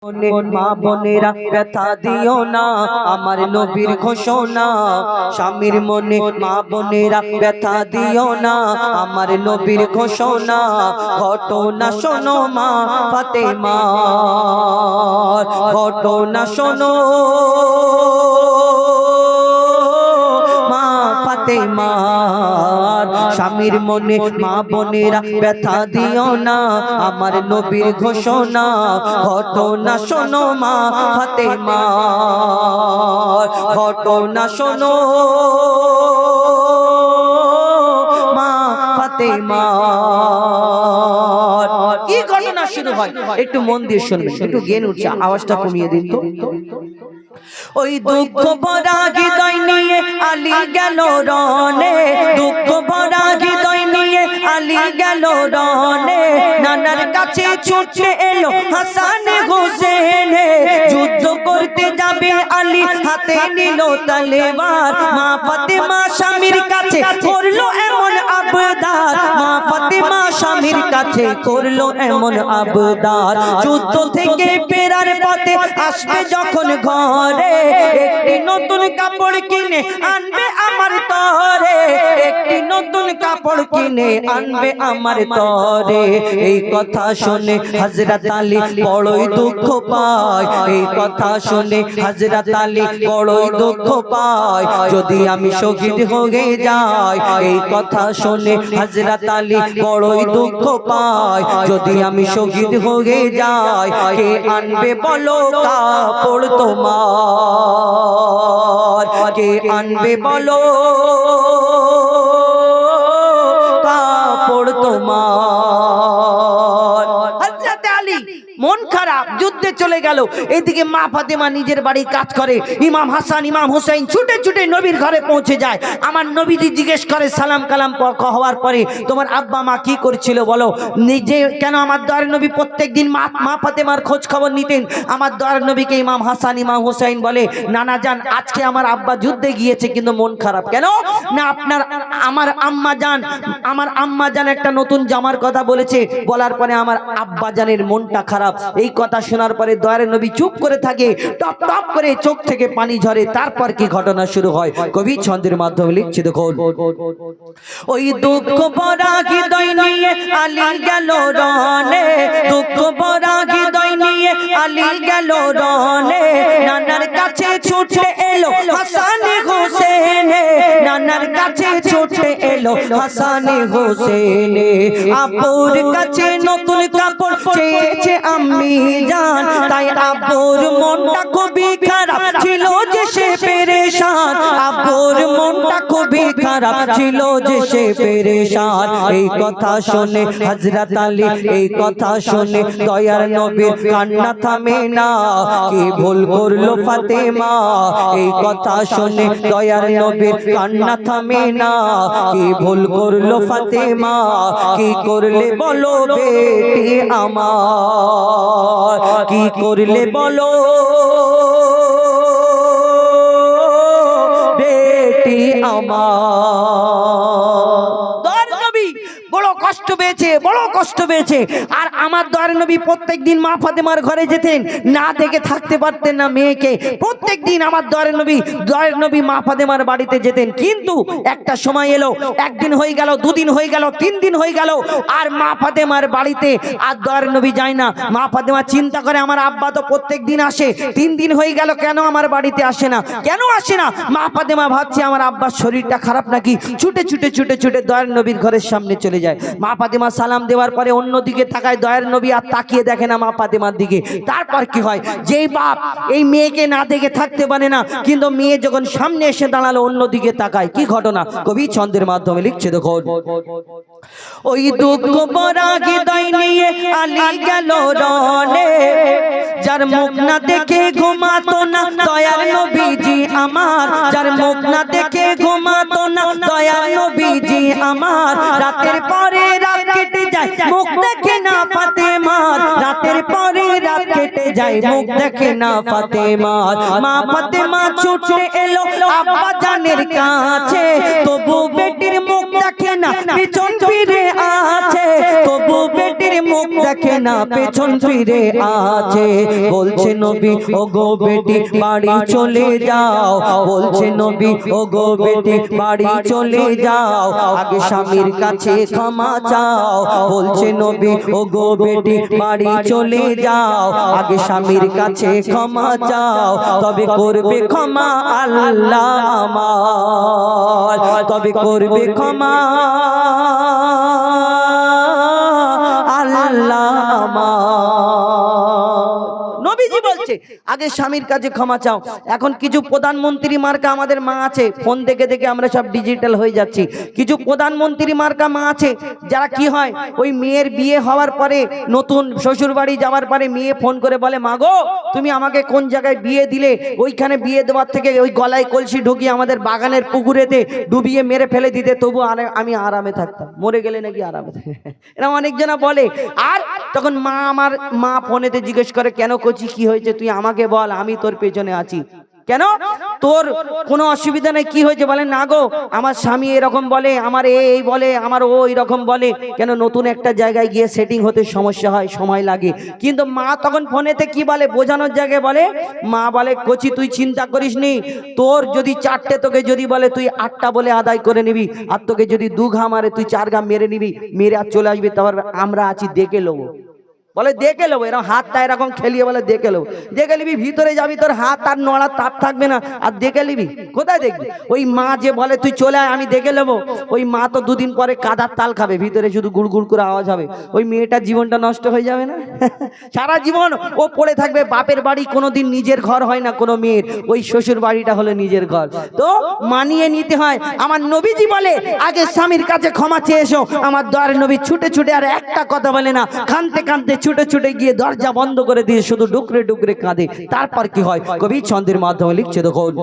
মা বোনেরা ব্যথা দিও না, আমার নবীর ঘোষণা। স্বামীর মনে মা বোনেরা ব্যথা দিও না, আমার নবীর ঘোষণা। ঘটনা শোনো মা ফাতেমার, ঘটনা শোনো মা ফাতেমার। স্বামীর মনে মা বোনেরা ব্যথা দিও না, আমার নবীর ঘোষণা। ঘটনা শোনো মা ফাতেমার, ঘটনা শোনো মা ফাতেমার। কি ঘটনা শুরু হয় একটু মন দিয়ে শুনবেন, একটু জ্ঞান উঠছে, আওয়াজটা কমিয়ে দিন তো। ওই দুঃখ ভরা হৃদয় নিয়ে আলী গেল রনে, দুঃখ ভরা হৃদয় নিয়ে আলী গেল রনে। নানার কাছে ছুটে এলো হাসান হোসেন, যুদ্ধ করতে যাবে আলী হাতে নিল তলোয়ার। মা ফাতেমা স্বামীর কাছে করলো এমন আবদার, মা ফাতেমা স্বামীর কাছে করলো এমন আবদার। যুদ্ধ থেকে ফেরার পথে আসবে যখন ঘরে, একটি নতুন কাপড় কিনে আনবে আমার তরে, একটি নতুন কাপড় কিনে আনবে আমার তরে। এই কথা শুনে হযরত আলী বড়ই দুঃখ পায়, এই কথা শুনে হযরত আলী বড়ই দুঃখ পায়। যদি আমি শহীদ হয়ে যাই, এই কথা শুনে হযরত আলী বড়ই দুঃখ পায়। যদি আমি শহীদ হয়ে যাই, কে আনবে বলো কাপড় তোমার, কে আনবে বলো কাপড় তোমার। হযরত আলী মন খারাপ, যুদ্ধে চলে গেল। এইদিকে মা ফাতেমা নিজের বাড়ি কাজ করে। ইমাম হাসান ইমাম হুসাইন ছুটে ছুটে নবীর ঘরে পৌঁছে যায়। আমার নবীজি জিজ্ঞেস করে সালাম কালাম হওয়ার পরে, তোমার আব্বা মা কি করছিল বলো? নিজে কেন আমার দয়ার নবী প্রত্যেকদিন মা ফাতেমার খোঁজ খবর নিতেন। আমার দয়ার নবীকে ইমাম হাসান ইমাম হুসাইন বলে, নানা জান আজকে আমার আব্বা যুদ্ধে গিয়েছে কিন্তু মন খারাপ কেন? না আপনার আমার আম্মা জান একটা নতুন জামার কথা বলেছে, বলার পরে আমার আব্বা জানের মনটা খারাপ। এই কথা শোনার পরে দয়ার নবী চুপ করে থাকে, টপ টপ করে চোখ থেকে পানি ঝরে। তারপর কি ঘটনা শুরু হয় কবি ছন্দের মাধ্যমে লিখছে দেখুন। ওই দুঃখ ভরা হৃদয় নিয়ে আলী গেল রনে, দুঃখ ভরা হৃদয় নিয়ে আলী গেল রনে। নানার কাছে ছুটে এলো হাসান হোসেন, নানার কাছে ছুটে এলো হাসান হোসেন। আপুর কাছে নতুন কাপড় চেয়েছে আম্মি জান, তাই আপুর মনটা খুবই খারাপ ছিল যে সে পেরেশান, আপুর মনটা খুবই খারাপ ছিল যে সে পেরেশান। এই কথা শুনে হযরত আলী, এই কথা শুনে দয়ার নবীর কান্না থামে না। কি ভুল করলো ফাতেমা, এই কথা শুনে দয়ার নবীর কান্না থামে না। কি ভুল করলো ফাতেমা, কি করলে বলো বেটি আমার, কি করলে বলো বেটি আমার। বড় কষ্ট পেয়েছে, বড় কষ্ট পেয়েছে। আর আমার দয়ার নবী প্রত্যেক দিন মা ফাতেমার ঘরে যেতেন, না দেখে থাকতে পারতেন না মেয়েকে। প্রত্যেক দিন আমার দয়ার নবী মা ফাতেমার বাড়িতে যেতেন। কিন্তু একটা সময় এলো, একদিন হয়ে গেল, দুদিন হয়ে গেল, 3 দিন হয়ে গেল, আর মা ফাতেমার বাড়িতে আর দয়ার নবী যায় না। মা ফাতেমা চিন্তা করে আমার আব্বা তো প্রত্যেক দিন আসে, 3 দিন হয়ে গেল কেন আমার বাড়িতে আসে না, কেন আসে না? মা ফাতেমা ভাবছে আমার আব্বার শরীরটা খারাপ নাকি। ছুটে ছুটে ছুটে ছুটে দয়ার নবীর ঘরের সামনে চলে যায়। মা ফাতেমা সালাম দেওয়ার পরে অন্যদিকে তাকায়, দয়ার নবী আর তাকিয়ে দেখে না মা ফাতেমার দিকে। তারপর কি হয়, যেই বাপ এই মেয়েকে না দেখে থাকতে পারে না, কিন্তু মেয়ে যখন সামনে এসে দাঁড়ালো অন্যদিকে তাকায়। কি ঘটনা কবি ছন্দের মাধ্যমে লিখছে দেখুন। ওই দুঃখ ভরা হৃদয় নিয়ে আলী গেল রনে, যার মুখ না দেখে ঘুমাতো না দয়ার নবীজি আমার, যার মুখ না দেখে ঘুমাতো না দয়ার নবীজি আমার। রাতের পরে রাত কেটে যায় মুখ দেখে না ফাতেমার, রাতের পরে রাত কেটে যায় মুখ দেখে না ফাতেমার। মা ফাতেমা ছুটে এলো আব্বা জানের কাছে, তবু বেটির মুখ দেখে না পিছন ফিরে আছে, তবু বেটির মুখ দেখে না পেছন ফিরে আছে বলছে নবী ও গো বেটি বাড়ি চলে যাও বলছে নবী ও গো বেটি বাড়ি চলে যাও আগে স্বামীর কাছে ক্ষমা চাও বলছে নবী ও গো বেটি বাড়ি চলে যাও আগে স্বামীর কাছে ক্ষমা চাও তবে করবে ক্ষমা আল্লাহ আমার তবে করবে ক্ষমা আল্লাহ নবীজি বলছে আগে স্বামীর কাছে ক্ষমা চাও এখন কিছু প্রধানমন্ত্রী মার্কা আমাদের মা আছে ফোন দেখে দেখে আমরা সব ডিজিটাল হয়ে যাচ্ছি কিছু প্রধানমন্ত্রী মার্কা মা আছে যারা কি হয় ওই মেয়ের বিয়ে হওয়ার পরে নতুন শ্বশুর বাড়ি যাওয়ার পরে মেয়ে ফোন করে বলে মা গো তুমি আমাকে কোন জায়গায় বিয়ে দিলে ওইখানে বিয়ে দেওয়ার থেকে ওই গলায় কলসি ঢুকিয়ে আমাদের বাগানের পুকুরেতে ডুবিয়ে মেরে ফেলে দিতে তবু আমি আরামে থাকতাম মরে গেলে নাকি আরামে এরা অনেকজনা বলে আর তখন আমার মা ফোনেতে জিজ্ঞেস করে কেন করছি কি হয়েছে তুই আমাকে বল আমি তোর পেছনে আছি কেন তোর কোনো অসুবিধা নেই কি হয়েছে বলে না গো আমার স্বামী এরকম বলে আমার এই বলে আমার ও এরকম বলে কেন নতুন একটা জায়গায় গিয়ে সেটিং হতে সমস্যা হয় সময় লাগে কিন্তু মা তখন ফোনেতে কি বলে বোঝানোর জায়গায় বলে মা বলে কচি তুই চিন্তা করিস নি তোর যদি 4টে তোকে যদি বলে তুই 8টা বলে আদায় করে নিবি আর তোকে যদি 2 ঘা মারে তুই 4 ঘা মেরে নিবি মেরে আর চলে আসবি তারপর আমরা আছি দেখে নেবো বলে দেখে নেবো এরকম হাতটা এরকম খেলিয়ে বলে দেখে নেবো দেখে নিবি ভিতরে যাবি তোর হাত আর নড়া তাপ থাকবে না আর দেখে নিবি কোথায় দেখবি ওই মা যে বলে তুই চলে আয় আমি দেখে নেবো ওই মা তো 2 দিন পরে কাদার তাল খাবে ভিতরে শুধু গুড় গুড় করে আওয়াজ হবে ওই মেয়েটার জীবনটা নষ্ট হয়ে যাবে না সারা জীবন ও পড়ে থাকবে বাপের বাড়ি কোনোদিন নিজের ঘর হয় না কোনো মেয়ের ওই শ্বশুর বাড়িটা হলো নিজের ঘর তো মানিয়ে নিতে হয় আমার নবীজি বলে আগে স্বামীর কাছে ক্ষমা চেয়ে এসো আমার দয়ার নবী ছুটে ছুটে আর একটা কথা বলে না কাঁদতে কাঁদতে ছুটে ছুটে গিয়ে দরজা বন্ধ করে দিয়ে শুধু ডুকরে ডুকরে কাঁদে তারপর কি হয় কবি ছন্দের মাধ্যমে লিখছে দেখুন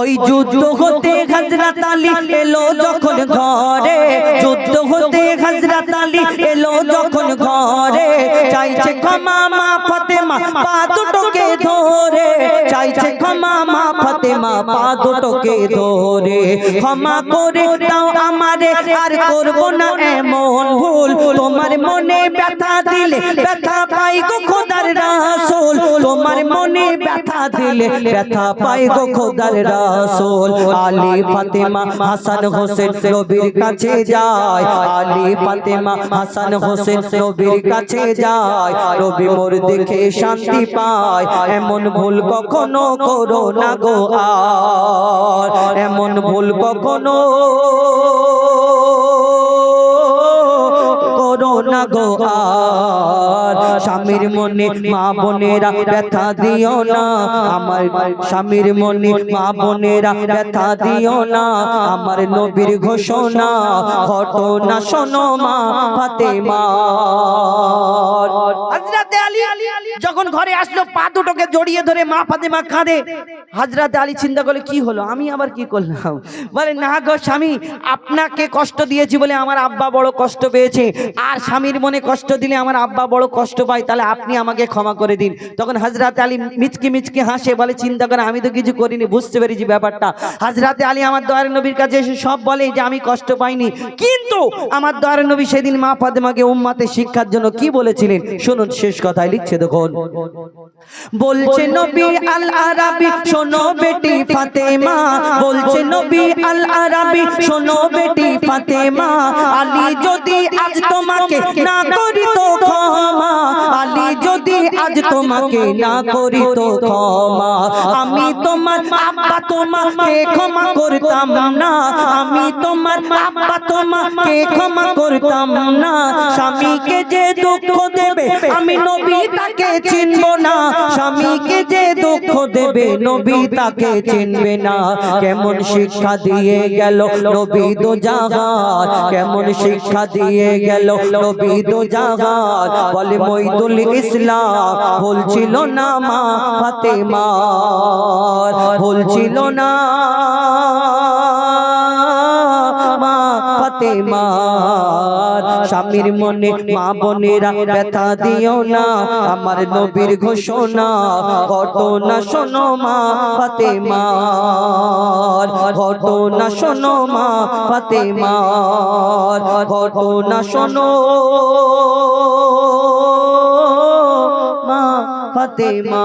ওই যুদ্ধ হতে হযরত আলী এলো যখন ঘরে যুদ্ধ হতে হযরত আলী এলো যখন ঘরে চাইছে ক্ষমা মা ফাতেমা পা দুটোকে ধরে চাইছে ক্ষমা মা ফাতেমা পা দুটোকে ধরে ক্ষমা করে দাও আমারে আর করব না এমন ভুল তোমার মনে ব্যথা দিলে ব্যথা পাই গো খোদার রাসূল তোমার মনে ব্যথা দিলে ব্যথা পাই গো খোদার রাসূল আলী ফাতেমা হাসান হোসেন নবীর কাছে যায় আলী ফাতেমা হাসান হোসেন নবীর কাছে যায় নবী মোর দেখে শান্তি পায় এমন ভুল কখনো করো না গো আর এমন ভুল কখনো করো না গো আর স্বামীর মনে মা বোনেরা ব্যথা দিও না আমার স্বামীর মনে মা বোনেরা ব্যথা দিও না আমার নবীর ঘোষণা ঘটনা শোনো মা ফাতেমা হযরত আলী যখন ঘরে আসলো পা দুটোকে জড়িয়ে ধরে মা ফাতেমা কাঁদে হযরত আলী চিন্তা করলে কি হলো আমি আবার কি করলাম বলে না গো স্বামী আপনাকে কষ্ট দিয়েছি বলে আমার আব্বা বড় কষ্ট পেয়েছে আর স্বামীর মনে কষ্ট দিলে আমার আব্বা বড় কষ্ট পায় তাহলে আপনি আমাকে ক্ষমা করে দিন তখন হযরত আলী মিচকি মিচকি হাসে বলে চিন্তা করে আমি তো কিছু করিনি বুঝতে পেরেছি ব্যাপারটা হযরত আলী আমার দয়ার নবীর কাছে এসে সব বলে যে আমি কষ্ট পাইনি কিন্তু আমার দয়ার নবী সেদিন মা ফাতেমাকে উম্মতের শিক্ষার জন্য কি বলেছিলেন শুনুন শেষ কথায় লিখছে দেখুন বলছে নবী আল আরাবী শোনো বেটি ফাতেমা বলছে নবী আল আরাবী শোনো বেটি ফাতেমা আলী যদি আজ তোমাকে না করি তো ক্ষমা আলী যদি আজ তোমাকে না করি তো ক্ষমা আমি তোমার আব্বা তোমাকে ক্ষমা করতাম না আমি তোমার আব্বা তোমাকে ক্ষমা করতাম না স্বামীকে যে দুঃখ দেবে আমি নবী তাকে চিনব না স্বামীকে যে দুঃখ দেবে নবী তাকে চিনবে না কেমন শিক্ষা দিয়ে গেল নবী দো জাহান কেমন শিক্ষা দিয়ে গেল নবী দো জাহান বলে মঈদুল ইসলাম ভুল ছিল না মা ফাতেমা ভুল ছিল না মা ফাতেমার স্বামীর মনে মা বোনেরা ব্যথা দিও না আমার নবীর ঘোষণা ঘটনা শোনো মা ফাতেমার ঘটনা শোনো মা ফাতেমার ঘটনা শোনো মা ফাতেমা